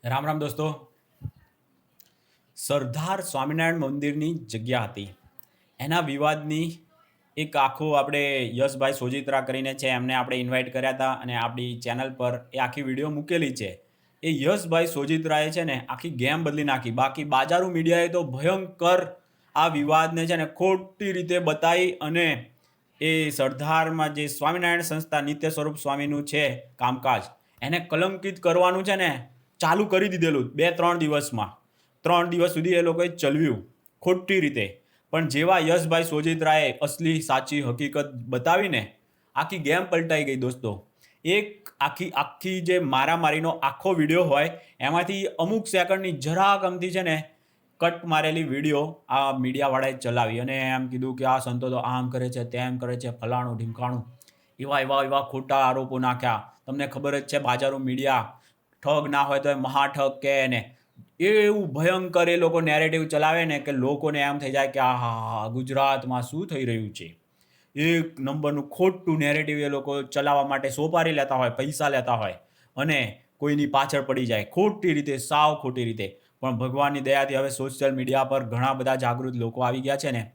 રામ રામ દોસ્તો. સરદાર સ્વામિનારાયણ મંદિરની જગ્યા હતી, એના વિવાદની એક આખું આપણે યશભાઈ સોજિત્રા કરીને છે, એમને આપણે ઇન્વાઇટ કર્યા હતા અને આપણી ચેનલ પર એ આખી વિડીયો મૂકેલી છે. એ યશભાઈ સોજિત્રાએ છે ને આખી ગેમ બદલી નાખી. બાકી બાજારું મીડિયાએ તો ભયંકર આ વિવાદને છે ને ખોટી રીતે બતાવી અને એ સરદારમાં જે સ્વામિનારાયણ સંસ્થા નિત્ય સ્વરૂપ સ્વામીનું છે કામકાજ, એને કલંકિત કરવાનું છે ને ચાલુ કરી દીધેલું 2-3 દિવસમાં. 3 દિવસ સુધી એ લોકોએ ચલાવ્યું ખોટી રીતે. પણ જેવા યશભાઈ સોજિત્રાએ અસલી સાચી હકીકત બતાવીને આખી ગેમ પલટાઈ ગઈ દોસ્તો. એક આખી જે મારામારીનો આખો વિડીયો હોય એમાંથી અમુક સેકન્ડની જરાક અમથી છે ને કટ મારેલી વિડીયો આ મીડિયાવાળાએ ચલાવી અને એમ કીધું કે આ સંતો તો આમ કરે છે, તેમ કરે છે, ફલાણું ઢીમકાણું, એવા ખોટા આરોપો નાખ્યા. તમને ખબર જ છે બાજારું મીડિયા ઠગ ના હોય તો એ મહાઠગ કહે ને એવું ભયંકર એ લોકો નેરેટિવ ચલાવે ને કે લોકોને એમ થઈ જાય કે આ ગુજરાતમાં શું થઈ રહ્યું છે. એક નંબરનું ખોટું નેરેટિવ એ લોકો ચલાવવા માટે સોપારી લેતા હોય, પૈસા લેતા હોય અને કોઈની પાછળ પડી જાય ખોટી રીતે, સાવ ખોટી રીતે. પણ ભગવાનની દયાથી હવે સોશિયલ મીડિયા પર ઘણા બધા જાગૃત લોકો આવી ગયા છે ને,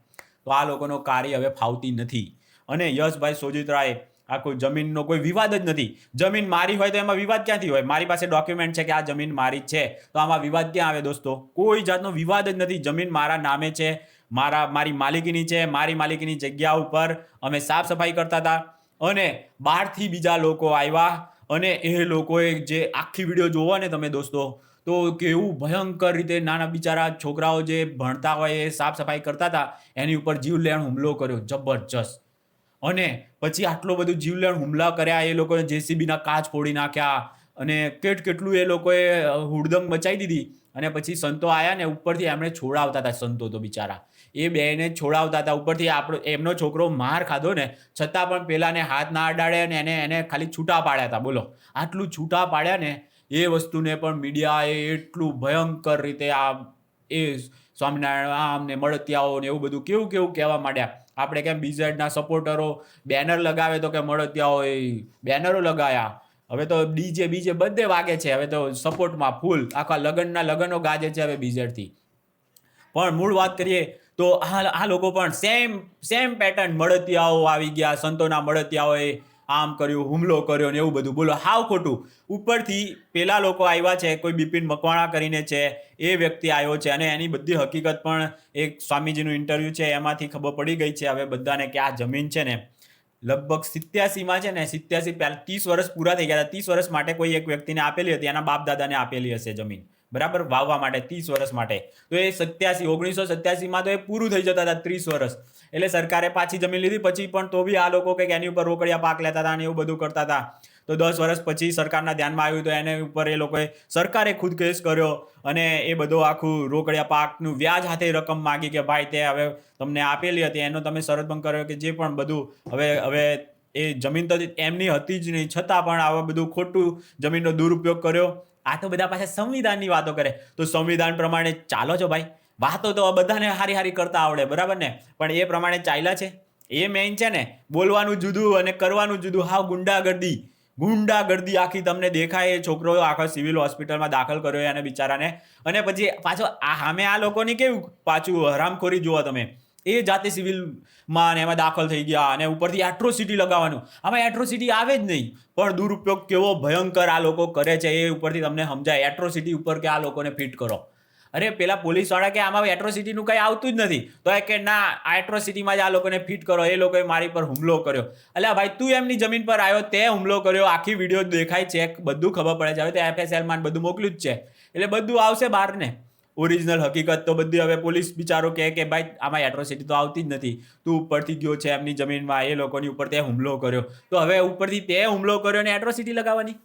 તો આ લોકોનો કાર્ય હવે ફાવતી નથી. અને યશભાઈ સોજિત્રાએ આ કોઈ જમીનનો કોઈ વિવાદ જ નથી. જમીન મારી હોય તો એમાં વિવાદ ક્યાંથી હોય? મારી પાસે ડોક્યુમેન્ટ છે કે આ જમીન મારી છે, તો આમાં વિવાદ ક્યાં આવે દોસ્તો? કોઈ જાતનો વિવાદ જ નથી. જમીન મારા નામે છે, મારી માલિકીની છે. મારી માલિકીની જગ્યા ઉપર અમે સાફ સફાઈ કરતા હતા અને બહારથી બીજા લોકો આવ્યા અને એ લોકોએ જે આખી વિડીયો જોવો ને તમે દોસ્તો, તો કેવું ભયંકર રીતે નાના બિચારા છોકરાઓ જે ભણતા હોય એ સાફ સફાઈ કરતા હતા એની ઉપર જીવલેણ હુમલો કર્યો જબરજસ્ત. અને પછી આટલો બધું જીવલેણ હુમલા કર્યા, એ લોકોએ જેસીબીના કાચ ફોડી નાખ્યા અને કેટલું એ લોકોએ હુડદંગ મચાવી દીધી. અને પછી સંતો આવ્યા ને ઉપરથી એમણે છોડાવતા હતા. સંતો તો બિચારા એ બેને છોડાવતા હતા ઉપરથી. એમનો છોકરો માર ખાધો ને છતાં પણ પેલાને હાથ ના અડાડે અને એને ખાલી છૂટા પાડ્યા હતા. બોલો, આટલું છૂટા પાડ્યા ને એ વસ્તુને પણ મીડિયાએ એટલું ભયંકર રીતે આ એ સ્વામિનારાયણ આમ ને મળતિયાઓ ને એવું બધું કેવું કહેવા માંડ્યા. આપણે કેમ બીઝેડના સપોર્ટરો બેનર લગાવે તો કે મળતિયાઓ બેનરો લગાવ્યા. હવે તો બીજે બધે વાગે છે. હવે તો સપોર્ટમાં ફૂલ આખા લગનો ગાજે છે હવે બીઝેડથી. પણ મૂળ વાત કરીએ તો આ લોકો પણ સેમ પેટર્ન, મળતિયાઓ આવી ગયા, સંતોના મળતિયાઓએ આમ કર્યું, હુમલો કર્યો ને એવું બધું. બોલો, હાવ ખોટું. ઉપરથી પેલા લોકો આવ્યા છે, કોઈ બિપિન મકવાણા કરીને છે, એ વ્યક્તિ આવ્યો છે અને એની બધી હકીકત પણ એક સ્વામીજીનું ઇન્ટરવ્યૂ છે એમાંથી ખબર પડી ગઈ છે હવે બધાને કે આ જમીન છે ને લગભગ 87માં છે ને 87 પહેલા 30 વર્ષ પૂરા થઈ ગયા હતા. 30 વર્ષ માટે કોઈ એક વ્યક્તિને આપેલી હતી, એના બાપ દાદાને આપેલી હશે જમીન, બરાબર, વાવવા માટે 30 વર્ષ માટે. તો એ 1987માં તો એ પૂરું થઈ જતા હતા 30 વર્ષ. એટલે સરકારે પાછી જમીન લીધી પછી પણ તો બી આ લોકો કંઈક એની ઉપર રોકડિયા પાક લેતા હતા અને એવું બધું કરતા હતા. તો 10 વર્ષ પછી સરકારના ધ્યાનમાં આવ્યું તો એને ઉપર એ લોકોએ સરકારે ખુદ કેસ કર્યો અને એ બધો આખું રોકડિયા પાકનું વ્યાજ હાથે રકમ માગી કે ભાઈ તે હવે તમને આપેલી હતી એનો તમે શરતભંગ કર્યો કે જે પણ બધું. હવે એ જમીન તો એમની હતી જ નહીં, છતાં પણ આવા બધું ખોટું જમીનનો દુરુપયોગ કર્યો. આ તો બધા પાસે સંવિધાનની વાતો કરે. તો સંવિધાન પ્રમાણે ચાલો છો ભાઈ. વાતો તો બધાને હારી કરતા આવડે, બરાબર ને? પણ એ પ્રમાણે ચાલ્યા છે એ મેઇન છે ને. બોલવાનું જુદું અને કરવાનું જુદું. હાવ ગુંડાગર્દી આખી તમને દેખાય. એ છોકરો આખા સિવિલ હોસ્પિટલમાં દાખલ કર્યો એને બિચારાને. અને પછી પાછો સામે આ લોકોની કેવું પાછું હરામખોરી જુઓ તમે. એ જાતે સિવિલમાં એમાં દાખલ થઈ ગયા અને ઉપરથી એટ્રોસિટી લગાવવાનું. આમાં એટ્રોસિટી આવે જ નહીં, પણ દુરુપયોગ કેવો ભયંકર આ લોકો કરે છે એ ઉપરથી તમને સમજાય. એટ્રોસિટી ઉપર કે આ લોકોને ફિટ કરો. અરે પેલા પોલીસવાળા કે આમાં એટ્રોસિટીનું કંઈ આવતું જ નથી, તો એ કે ના આ એટ્રોસિટીમાં જ આ લોકોને ફિટ કરો. એ લોકોએ મારી પર હુમલો કર્યો. અલ્યા ભાઈ, તું એમની જમીન પર આવ્યો, તે હુમલો કર્યો, આખી વિડીયો દેખાય છે, બધું ખબર પડે છે. હવે તો FSLમાં બધું મોકલ્યું જ છે એટલે બધું આવશે બહાર ને. ઓરિજિનલ હકીકત તો બધી હવે પોલીસ બિચારો કે ભાઈ આમાં એટ્રોસિટી તો આવતી જ નથી, તું ઉપરથી ગયો છે એમની જમીનમાં, એ લોકોની ઉપર તે હુમલો કર્યો, તો હવે ઉપરથી તે હુમલો કર્યો ને એટ્રોસિટી લગાવવાની.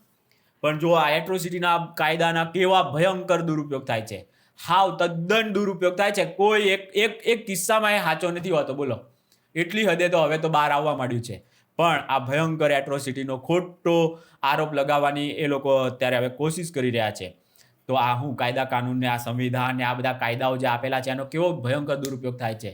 પણ જો આ એટ્રોસિટીના કાયદાના કેવા ભયંકર દુરુપયોગ થાય છે. હાવ તદ્દન દુરુપયોગ થાય છે. કોઈ એક કિસ્સામાં એ સાચો નથી હોતો. બોલો, એટલી હદે તો હવે તો બહાર આવવા માંડ્યું છે. પણ આ ભયંકર એટ્રોસિટીનો ખોટો આરોપ લગાવવાની એ લોકો અત્યારે હવે કોશિશ કરી રહ્યા છે. તો આ હું કાયદા કાનૂન ને આ સંવિધાન ને આ બધા કાયદાઓ જે આપેલા છે એનો કેવો ભયંકર દુરુપયોગ થાય છે.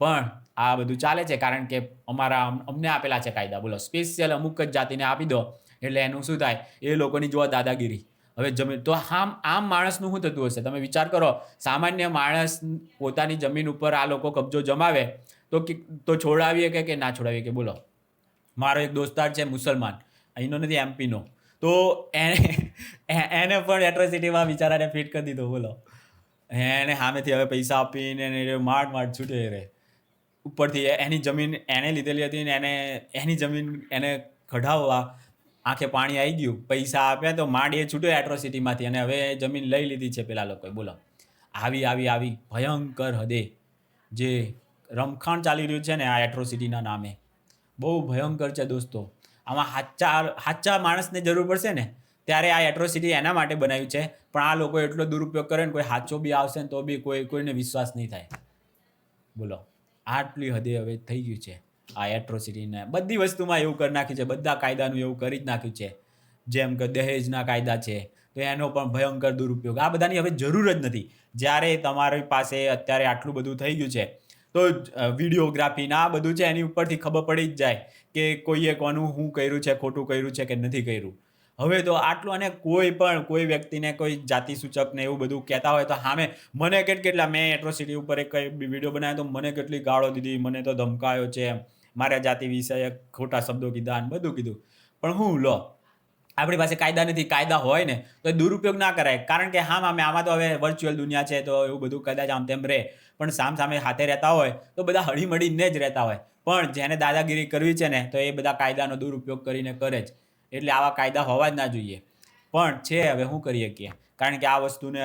પણ આ બધું ચાલે છે કારણ કે અમને આપેલા છે કાયદા. બોલો, સ્પેશિયલ અમુક જ જાતિને આપી દો એટલે એનું શું થાય? એ લોકોની જોવા દાદાગીરી. હવે જમીન તો આમ માણસનું શું થતું હશે? તમે વિચાર કરો, સામાન્ય માણસ પોતાની જમીન ઉપર આ લોકો કબજો જમાવે તો છોડાવીએ કે ના છોડાવીએ કે બોલો? મારો એક દોસ્તાર છે મુસલમાન, અહીંનો નથી, એમપીનો, તો એને પણ એટ્રોસિટીમાં બિચારાને ફિટ કરી દીધો, બોલો. એને સામેથી હવે પૈસા આપીને માંડ છૂટે રહે. ઉપરથી એની જમીન એને લીધેલી હતી ને એની જમીન એને કઢાવવા આંખે પાણી આવી ગયું, પૈસા આપ્યા તો માંડ એ છૂટ્યો એટ્રોસિટીમાંથી, અને હવે જમીન લઈ લીધી છે પેલા લોકોએ, બોલો. આવી ભયંકર હદે જે રમખાણ ચાલી રહ્યું છે ને આ એટ્રોસિટીના નામે, બહુ ભયંકર છે દોસ્તો. આમાં સાચા માણસને જરૂર પડશે ને ત્યારે આ એટ્રોસિટી એના માટે બનાવ્યું છે, પણ આ લોકો એટલો દુરુપયોગ કરે ને કોઈ સાચો બી આવશે ને તો બી કોઈને વિશ્વાસ નહીં થાય, બોલો. આટલી હદે હવે થઈ ગયું છે આ એટ્રોસિટીને. બધી વસ્તુમાં એવું કરી નાખ્યું છે, બધા કાયદાનું એવું કરી જ નાખ્યું છે. જેમ કે દહેજના કાયદા છે તો એનો પણ ભયંકર દુરુપયોગ. આ બધાની હવે જરૂર જ નથી. જ્યારે તમારી પાસે અત્યારે આટલું બધું થઈ ગયું છે તો વિડીયોગ્રાફીના આ બધું છે એની ઉપરથી ખબર પડી જ જાય કે કોઈએ કોનું શું કર્યું છે, ખોટું કર્યું છે કે નથી કર્યું. હવે તો આટલું, અને કોઈ વ્યક્તિને કોઈ જાતિ સૂચક ને એવું બધું કહેતા હોય તો સામે મને કેટલા, મેં એટ્રોસિટી ઉપર એક વિડીયો બનાવ્યો તો મને કેટલી ગાળો દીધી, મને તો ધમકાયો છે, મારા જાતિ વિષયક ખોટા શબ્દો કીધા અને બધું કીધું. પણ હું લો, આપણી પાસે કાયદા નથી. કાયદા હોય ને તો દુરુપયોગ ના કરાય, કારણ કે આમાં તો હવે વર્ચ્યુઅલ દુનિયા છે તો એવું બધું કદાચ આમ તેમ રહે, પણ સામે હાથે રહેતા હોય તો બધા હળીમળીને જ રહેતા હોય. પણ જેને દાદાગીરી કરવી છે ને તો એ બધા કાયદાનો દુરુપયોગ કરીને કરે જ. એટલે આવા કાયદા હોવા જ ના જોઈએ, પણ છે. હવે શું કરીએ કે, કારણ કે આ વસ્તુને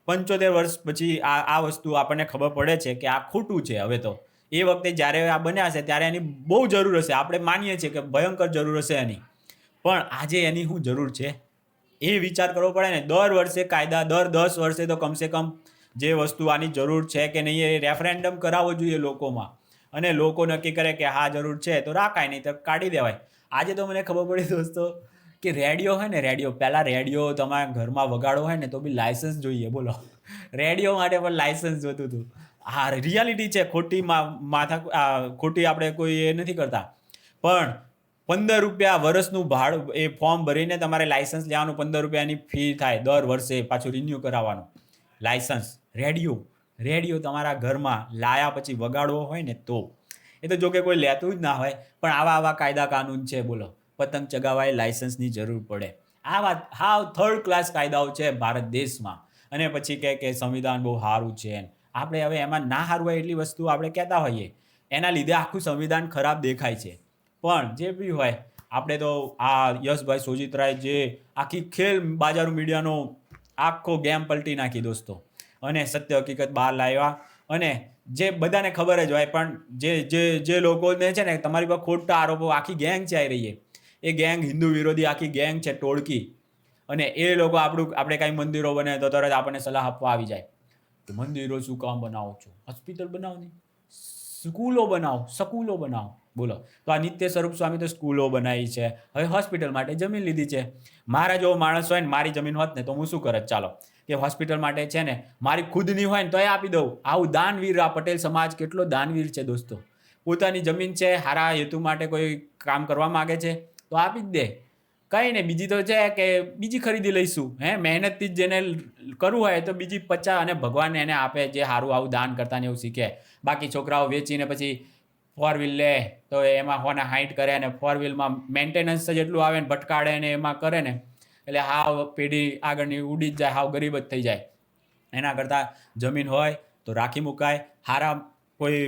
75 વર્ષ પછી આ વસ્તુ આપણને ખબર પડે છે કે આ ખોટું છે. હવે તો એ વખતે જ્યારે આ બન્યા હશે ત્યારે એની બહુ જરૂર હશે, આપણે માનીએ છીએ કે ભયંકર જરૂર હશે એની, પણ આજે એની શું જરૂર છે એ વિચાર કરવો પડે ને. દર વર્ષે કાયદા, દર 10 વર્ષે તો કમસે કમ જે વસ્તુ આની જરૂર છે કે નહીં એ રેફરેન્ડમ કરાવવો જોઈએ લોકોમાં, અને લોકો નક્કી કરે કે હા જરૂર છે તો રાખાય, નહીં તો કાઢી દેવાય. આજે તો મને ખબર પડી દોસ્તો કે રેડિયો હોય ને, પહેલાં રેડિયો તમારા ઘરમાં વગાડવો હોય ને તો બી લાયસન્સ જોઈએ, બોલો. રેડિયો માટે પણ લાયસન્સ જોતું હતું. હા, રિયાલિટી છે, ખોટી આપણે કોઈ એ નથી કરતા. પણ 15 રૂપિયા વર્ષનું ભાડું, એ ફોર્મ ભરીને તમારે લાયસન્સ લેવાનું, 15 રૂપિયાની ફી થાય દર વર્ષે, પાછું રિન્યૂ કરાવવાનું લાયસન્સ. રેડિયો તમારા ઘરમાં લાયા પછી વગાડવો હોય ને તો, એ તો જો કે કોઈ લેતું જ ના હોય, પણ આવા કાયદા કાનૂન છે, બોલો. પતંગ ચગાવવાય લાયસન્સની જરૂર પડે. આ વાત થર્ડ ક્લાસ કાયદાઓ છે ભારત દેશમાં. અને પછી કે સંવિધાન બહુ સારું છે. આપણે હવે એમાં ના સારું હોય એટલી વસ્તુ આપણે કહેતા હોઈએ, એના લીધે આખું સંવિધાન ખરાબ દેખાય છે. પણ જે બી હોય, આપણે તો આ યશભાઈ સોજિત્રાએ જે આખી ખેલ બાજારું મીડિયાનો આખો ગેમ પલટી નાખી દોસ્તો, અને સત્ય હકીકત બહાર લાવ્યા. અને જે બધાને ખબર જ હોય, પણ જે લોકોને છે ને તમારી પર ખોટા આરોપો, આખી ગેંગ છે આવી રહી છે, એ ગેંગ હિન્દુ વિરોધી આખી ગેંગ છે, ટોળકી. અને એ લોકો આપણે કાંઈ મંદિરો બને તો તરત આપણને સલાહ આપવા આવી જાય કે મંદિરો શું કામ બનાવો છો, હોસ્પિટલ બનાવો નહીં, સ્કૂલો બનાવો, બોલો. તો આ નિત્ય સ્વરૂપ સ્વામી તો સ્કૂલો બનાવી છે, હવે હોસ્પિટલ માટે જમીન લીધી છે. મારા જેવો માણસ હોય ને, મારી જમીન હોત ને તો હું શું કરત? ચાલો કે હોસ્પિટલ માટે છે ને મારી ખુદની હોય ને તો એ આપી દઉં. આવું દાનવીર, આ પટેલ સમાજ કેટલો દાનવીર છે દોસ્તો. પોતાની જમીન છે, સારા હેતુ માટે કોઈ કામ કરવા માગે છે તો આપી જ દે. કંઈ ને, બીજી તો છે કે બીજી ખરીદી લઈશું. મહેનતથી જ જેને કરવું હોય તો બીજી 50, અને ભગવાન એને આપે જે સારું આવું દાન કરતા ને એવું શીખે. બાકી છોકરાઓ વેચીને પછી 4 વ્હીલ લે તો એમાં હોના હાઈટ કરે, અને 4 વ્હીલમાં મેન્ટેનન્સ જેટલું આવે ને ભટકાડે ને એમાં કરે ને, એટલે હાવ પેઢી આગળની ઉડી જ જાય, હાવ ગરીબ જ થઈ જાય. એના કરતાં જમીન હોય તો રાખી મુકાય, સારા કોઈ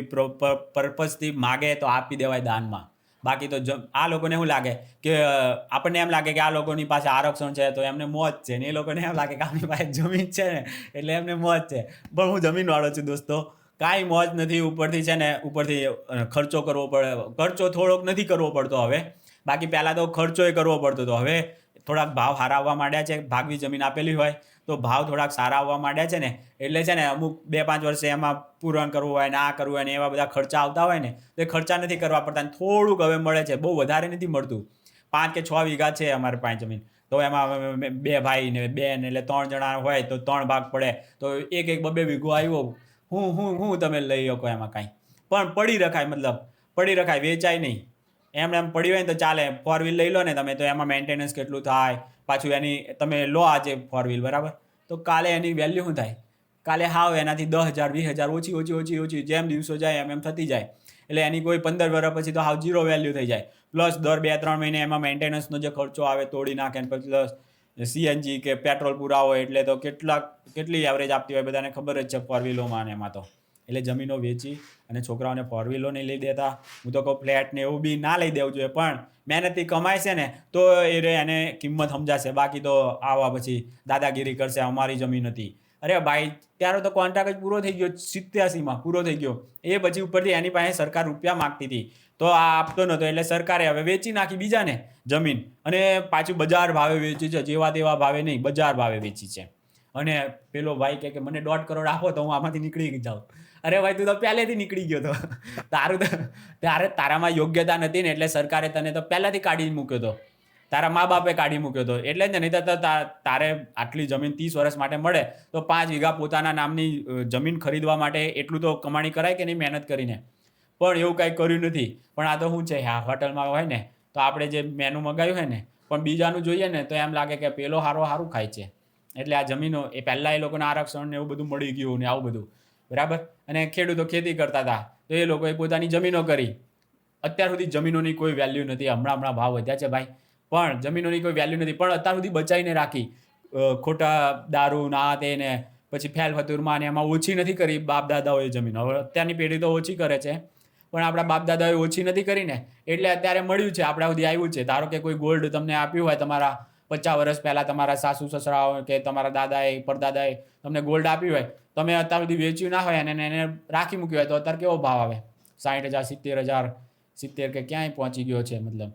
પર્પઝથી માગે તો આપી દેવાય દાનમાં. બાકી તો આ લોકોને શું લાગે કે આપણને એમ લાગે કે આ લોકોની પાસે આરક્ષણ છે તો એમને મોજ છે, ને એ લોકોને એમ લાગે કે આપણી પાસે જમીન છે ને એટલે એમને મોજ છે. પણ હું જમીનવાળો છું દોસ્તો, કાંઈ મોજ નથી. ઉપરથી ખર્ચો કરવો પડે. ખર્ચો થોડોક નથી કરવો પડતો હવે, બાકી પહેલાં તો ખર્ચો કરવો પડતો હતો. હવે થોડાક ભાવ સારા આવવા માંડ્યા છે, ભાગવી જમીન આપેલી હોય તો ભાવ થોડાક સારા આવવા માંડ્યા છે ને, એટલે છે ને અમુક 2-5 વર્ષે એમાં પૂરણ કરવું હોય ને આ કરવું હોય ને એવા બધા ખર્ચા આવતા હોય ને તો એ ખર્ચા નથી કરવા પડતા. થોડુંક હવે મળે છે, બહુ વધારે નથી મળતું. 5 કે 6 વીઘા છે અમારે 5 જમીન, તો એમાં 2 ભાઈ ને 2 ને એટલે 3 જણા હોય તો 3 ભાગ પડે, તો એક 2-2 વીઘો આવ્યો. હું તમે લઈ શકો એમાં કાંઈ, પણ પડી રખાય, વેચાય નહીં. એમ પડી હોય ને તો ચાલે. 4 વ્હીલ લઈ લો ને તમે તો એમાં મેન્ટેનન્સ કેટલું થાય, પાછું એની તમે લો આજે 4 વ્હીલ બરાબર, તો કાલે એની વેલ્યુ શું થાય? કાલે હાવ એનાથી 10,000 20,000 ઓછી જેમ દિવસો જાય એમ થતી જાય. એટલે એની કોઈ 15 વર્ષ પછી તો હાવ 0 વેલ્યુ થઈ જાય. પ્લસ દર 2-3 મહિને એમાં મેન્ટેનન્સનો જે ખર્ચો આવે તોડી નાખે, પ્લસ સીએનજી કે પેટ્રોલ પુરાવો, એટલે તો કેટલી એવરેજ આપતી હોય બધાને ખબર જ છે 4 વ્હીલોમાં ને એમાં તો. એટલે જમીનો વેચી અને છોકરાઓને 4 વ્હીલો નહીં લઈ દેતા. હું તો કહું ફ્લેટ ને એવું બી ના લઈ દેવું જોઈએ, પણ મહેનતથી કમાય છે ને તો એને કિંમત સમજાશે. બાકી તો આવા પછી દાદાગીરી કરશે, અમારી જમીન હતી. અરે ભાઈ, ત્યારે તો કોન્ટ્રાક્ટ જ પૂરો થઈ ગયો, 87માં પૂરો થઈ ગયો. એ પછી ઉપરથી એની પાસે સરકાર રૂપિયા માગતી હતી, તો આ આપતો નહોતો, એટલે સરકારે હવે વેચી નાખી બીજાને જમીન, અને પાછું બજાર ભાવે વેચી છે, જેવા તેવા ભાવે નહીં, બજાર ભાવે વેચી છે. અને પેલો ભાઈ કે મને 1.5 કરોડ આપો તો હું આમાંથી નીકળી જાઉં. અરે ભાઈ, તું તો પહેલેથી નીકળી ગયો તો, તારું તો તારામાં યોગ્યતા નથી ને, એટલે સરકારે તને તો પહેલાથી કાઢી મૂક્યો હતો, તારા મા બાપે કાઢી મૂક્યો હતો. એટલે જ નહીં તો તારે આટલી જમીન 30 વર્ષ માટે મળે તો 5 વીઘા પોતાના નામની જમીન ખરીદવા માટે એટલું તો કમાણી કરાય કે નહીં મહેનત કરીને. પણ એવું કાંઈ કર્યું નથી. પણ આ તો શું છે, હા હોટલમાં હોય ને તો આપણે જે મેનુ મંગાવ્યું હોય ને, પણ બીજાનું જોઈએ ને તો એમ લાગે કે પેલો સારું ખાય છે. એટલે આ જમીનો એ પહેલાં એ લોકોને આરક્ષણ ને એવું બધું મળી ગયું ને આવું બધું બરાબર. અને ખેડૂતો ખેતી કરતા હતા તો એ લોકોએ પોતાની જમીનો કરી. અત્યાર સુધી જમીનોની કોઈ વેલ્યુ નથી. હમણાં ભાવ વધ્યા છે ભાઈ, પણ જમીનોની કોઈ વેલ્યુ નથી. પણ અત્યાર સુધી બચાવીને રાખી. ખોટા દારૂ ના તે ને પછી ફેલ ફતુરમાં ને એમાં ઓછી નથી કરી બાપ દાદાઓએ જમીન. હવે અત્યારની પેઢી તો ઓછી કરે છે, પણ આપણા બાપ દાદાઓએ ઓછી નથી કરીને એટલે અત્યારે મળ્યું છે, આપણા સુધી આવ્યું છે. ધારો કે કોઈ ગોલ્ડ તમને આપ્યું હોય, તમારા 50 વર્ષ પહેલાં તમારા સાસુ સસરાઓ કે તમારા દાદાએ પરદાદાએ તમને ગોલ્ડ આપ્યું હોય, તમે અત્યાર સુધી વેચ્યું ના હોય અને એને રાખી મૂક્યું હોય, તો અત્યારે કેવો ભાવ આવે? 60,000 70,000 કે ક્યાંય પહોંચી ગયો છે મતલબ.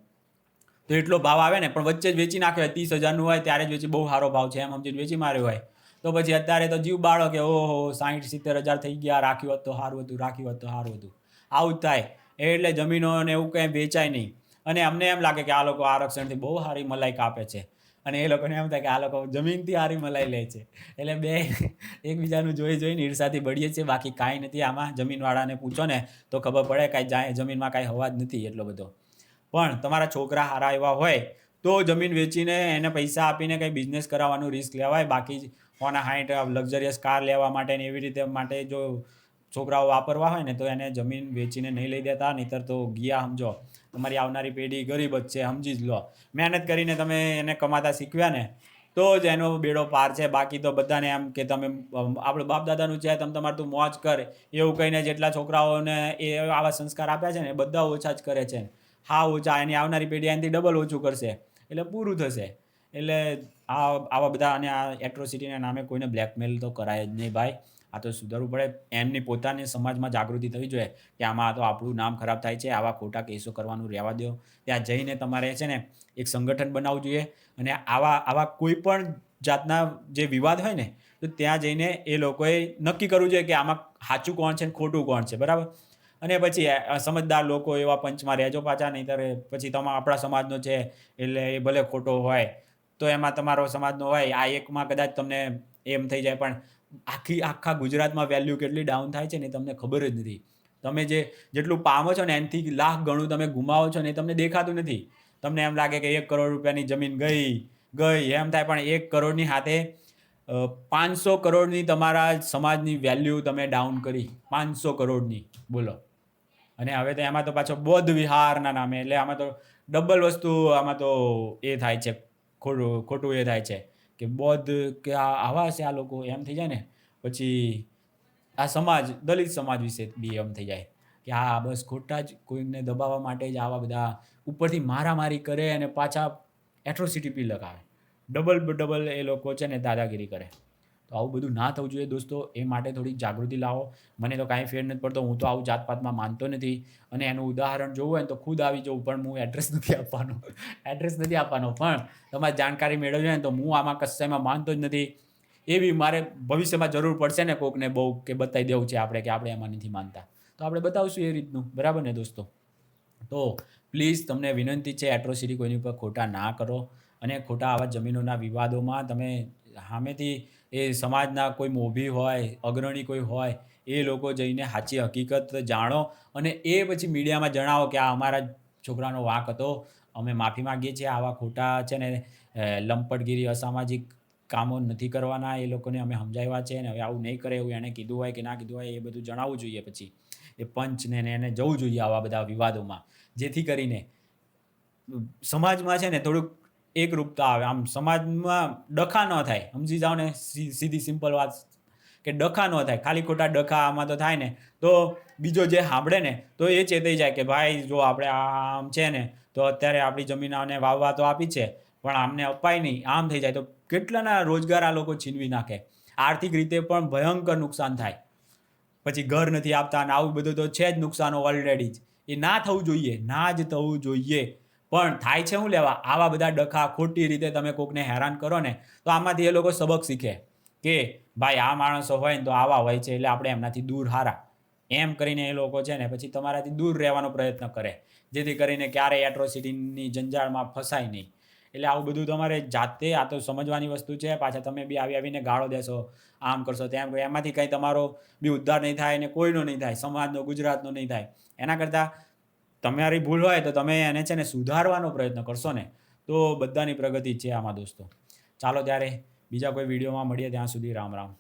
તો એટલો ભાવ આવે ને, પણ વચ્ચે જ વેચી નાખ્યો હોય, 30,000નું હોય ત્યારે જ વેચી, બહુ સારો ભાવ છે એમ સમજીને વેચી માર્યો હોય, તો પછી અત્યારે તો જીવ બાળો કે ઓહો 60-70,000 થઈ ગયા, રાખ્યું હોત તો સારું હતું, રાખ્યું હોત તો સારું હતું. આવું જ થાય. એટલે જમીનોને એવું કંઈ વેચાય નહીં. અને અમને એમ લાગે કે આ લોકો આરક્ષણથી બહુ સારી મલાઈ કાપે છે, અને એ લોકોને એમ થાય કે આ લોકો જમીનથી સારી મલાઈ લે છે. એટલે બે એકબીજાનું જોઈને ઈર્ષાથી બળીએ છીએ. બાકી કાંઈ નથી આમાં. જમીનવાળાને પૂછો ને તો ખબર પડે કાંઈ જમીનમાં કાંઈ હવા જ નથી એટલો બધો. પણ તમારા છોકરા સારા એવા હોય તો જમીન વેચીને એને પૈસા આપીને કંઈ બિઝનેસ કરાવવાનું રિસ્ક લેવાય. બાકી ઓના 60 લક્ઝરિયસ કાર લેવા માટે ને એવી રીતે માટે જો છોકરાઓ વાપરવા હોય ને તો એને જમીન વેચીને નહીં લઈ દેતા. નહીંતર તો ગયા સમજો, તમારી આવનારી પેઢી ગરીબ જ છે, સમજી જ લો. મહેનત કરીને તમે એને કમાતા શીખવ્યા ને તો જ એનો બેડો પાર છે. બાકી તો બધાને એમ કે તમે આપણે બાપ દાદાનું છે, તમે તમારું તું મોજ કર એવું કહીને જેટલા છોકરાઓને એ આવા સંસ્કાર આપ્યા છે ને એ બધા ઓછા જ કરે છે. હા ઓછા, એની આવનારી પેઢી એનાથી ડબલ ઓછું કરશે એટલે પૂરું થશે. એટલે આવા બધા અને આ એટ્રોસિટીના નામે કોઈને બ્લેકમેલ તો કરાય જ નહીં ભાઈ. આ તો સુધારવું પડે. એમની પોતાની સમાજમાં જાગૃતિ થવી જોઈએ કે આમાં તો આપણું નામ ખરાબ થાય છે, આવા ખોટા કેસો કરવાનું રહેવા દો. ત્યાં જઈને તમારે છે ને એક સંગઠન બનાવવું જોઈએ, અને આવા કોઈ પણ જાતના જે વિવાદ હોય ને તો ત્યાં જઈને એ લોકોએ નક્કી કરવું જોઈએ કે આમાં સાચું કોણ છે ને ખોટું કોણ છે બરાબર. અને પછી સમજદાર લોકો એવા પંચમાં રહેજો પાછા. નહીંતર પછી આપણા સમાજનો છે એટલે એ ભલે ખોટો હોય તો એમાં તમારો સમાજનો હોય, આ એકમાં કદાચ તમને એમ થઈ જાય, પણ આખા ગુજરાતમાં વેલ્યુ કેટલી ડાઉન થાય છે ને તમને ખબર જ નથી. તમે જેટલું પામો છો ને એનાથી લાખ ગણું તમે ગુમાવો છો ને એ તમને દેખાતું નથી. તમને એમ લાગે કે 1 કરોડ રૂપિયાની જમીન ગઈ એમ થાય, પણ 1 કરોડની સાથે 500 કરોડની તમારા સમાજની વેલ્યુ તમે ડાઉન કરી. 500 કરોડની બોલો. અને હવે તો એમાં તો પાછો બૌદ્ધ વિહારના નામે, એટલે આમાં તો ડબલ વસ્તુ આમાં તો એ થાય છે, ખોટું એ થાય છે કે બૌદ્ધ કે આવા છે આ લોકો એમ થઈ જાય ને. પછી આ સમાજ, દલિત સમાજ વિશે બી એમ થઈ જાય કે હા બસ ખોટા જ કોઈને દબાવવા માટે જ આવા બધા ઉપરથી મારામારી કરે અને પાછા એટ્રોસિટી પી લગાવે. ડબલ એ લોકો છે ને દાદાગીરી કરે. તો આવું બધું ના થવું જોઈએ દોસ્તો. એ માટે થોડીક જાગૃતિ લાવો. મને તો કાંઈ ફેર નથી પડતો. હું તો આવું જાતપાતમાં માનતો નથી, અને એનું ઉદાહરણ જોવું હોય ને તો ખુદ આવી જવું, પણ હું એડ્રેસ નથી આપવાનો. પણ તમારે જાણકારી મેળવવી હોય ને તો હું આમાં કશામાં માનતો જ નથી. એવી મારે ભવિષ્યમાં જરૂર પડશે ને કોકને બહુ કે બતાવી દેવું છે આપણે કે આપણે એમાં નથી માનતા, તો આપણે બતાવશું એ રીતનું. બરાબર ને દોસ્તો? તો પ્લીઝ તમને વિનંતી છે, એટ્રોસિટી કોઈની ઉપર ખોટા ના કરો. અને ખોટા આવા જમીનોના વિવાદોમાં તમે સામેથી એ સમાજના કોઈ મોભી હોય, અગ્રણી કોઈ હોય, એ લોકો જઈને સાચી હકીકત જાણો અને એ પછી મીડિયામાં જણાવો કે આ અમારા છોકરાનો વાંક હતો, અમે માફી માગીએ છીએ. આવા ખોટા છે ને લંપટગીરી, અસામાજિક કામો નથી કરવાના. એ લોકોને અમે સમજાવ્યા છે ને હવે આવું નહીં કરે એવું એણે કીધું હોય કે ના કીધું હોય એ બધું જણાવવું જોઈએ. પછી એ પંચને ને એને જવું જોઈએ આવા બધા વિવાદોમાં, જેથી કરીને સમાજમાં છે ને થોડુંક એકરૂપતા આવે. આમ સમાજમાં ડખા ન થાય. સમજી જાઓ ને, સીધી સિમ્પલ વાત કે ડખા ન થાય. ખાલી ખોટા ડખા આમાં તો થાય ને તો બીજો જે સાંભળે ને તો એ ચેતાઈ જાય કે ભાઈ જો આપણે આમ છે ને તો અત્યારે આપણી જમીન આને વાવવા તો આપી છે પણ આમને અપાય નહીં, આમ થઈ જાય તો કેટલાના રોજગાર આ લોકો છીનવી નાખે. આર્થિક રીતે પણ ભયંકર નુકસાન થાય. પછી ઘર નથી આપતા અને આવું બધું તો છે જ નુકસાનો ઓલરેડી જ. એ ના થવું જોઈએ, ના જ થવું જોઈએ. પણ થાય છે શું લેવા? આવા બધા ડખા ખોટી રીતે તમે કોકને હેરાન કરો ને તો આમાંથી એ લોકો સબક શીખે કે ભાઈ આ માણસો હોય ને તો આવા હોય છે એટલે આપણે એમનાથી દૂર હારા. એમ કરીને એ લોકો છે ને પછી તમારાથી દૂર રહેવાનો પ્રયત્ન કરે, જેથી કરીને ક્યારેય એટ્રોસિટીની જંજાળમાં ફસાય નહીં. એટલે આવું બધું તમારે જાતે આ તો સમજવાની વસ્તુ છે. પાછા તમે બી આવીને ગાળો દેશો, આમ કરશો તેમ કરશો, એમાંથી કંઈ તમારો બી ઉદ્ધાર નહીં થાય અને કોઈનો નહીં થાય, સમાજનો, ગુજરાતનો નહીં થાય. એના કરતાં તમારી ભૂલ હોય તો તમે એને છે ને સુધારવાનો પ્રયત્ન કરશો ને તો બધાની પ્રગતિ છે આમાં દોસ્તો. ચાલો ત્યારે બીજા કોઈ વિડીયોમાં મળીએ, ત્યાં સુધી રામ રામ.